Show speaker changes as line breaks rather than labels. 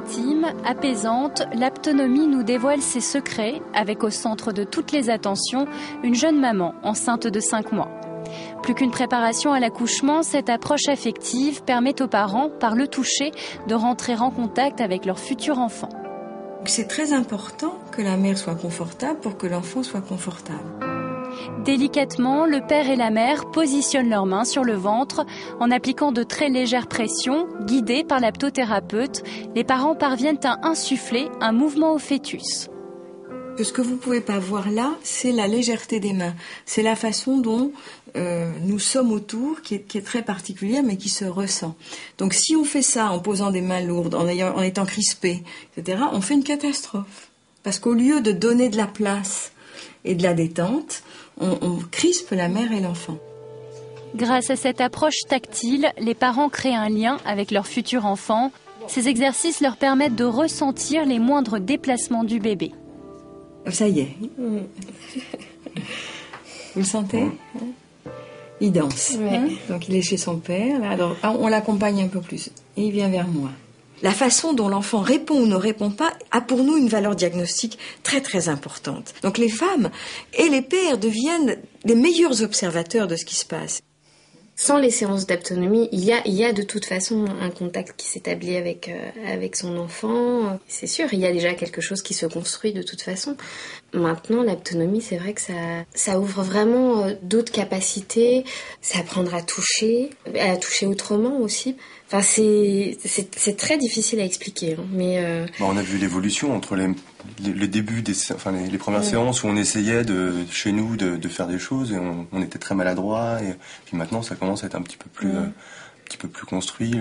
intime, apaisante, l'aptonomie nous dévoile ses secrets, avec au centre de toutes les attentions, une jeune maman enceinte de 5 mois. Plus qu'une préparation à l'accouchement, cette approche affective permet aux parents, par le toucher, de rentrer en contact avec leur futur enfant.
C'est très important que la mère soit confortable pour que l'enfant soit confortable.
Délicatement, le père et la mère positionnent leurs mains sur le ventre. En appliquant de très légères pressions, guidés par l'aptothérapeute, les parents parviennent à insuffler un mouvement au fœtus.
Ce que vous ne pouvez pas voir là, c'est la légèreté des mains. C'est la façon dont nous sommes autour, qui est très particulière, mais qui se ressent. Donc si on fait ça en posant des mains lourdes, en étant crispé, etc., on fait une catastrophe. Parce qu'au lieu de donner de la place et de la détente, on crispe la mère et l'enfant.
Grâce à cette approche tactile, les parents créent un lien avec leur futur enfant. Ces exercices leur permettent de ressentir les moindres déplacements du bébé.
Ça y est. Vous le sentez ? Il danse.
Ouais.
Donc il est chez son père. Là, alors, on l'accompagne un peu plus. Et il vient vers moi. La façon dont l'enfant répond ou ne répond pas a pour nous une valeur diagnostique très très importante. Donc les femmes et les pères deviennent les meilleurs observateurs de ce qui se passe.
Sans les séances d'aptonomie, il y a de toute façon un contact qui s'établit avec son enfant. C'est sûr, il y a déjà quelque chose qui se construit de toute façon. Maintenant, l'aptonomie, c'est vrai que ça ouvre vraiment d'autres capacités. C'est apprendre à toucher autrement aussi. Enfin, c'est très difficile à expliquer, hein, mais
on a vu l'évolution entre le début les premières séances où on essayait chez nous de faire des choses et on était très maladroit, et puis maintenant ça commence à être un petit peu plus construit.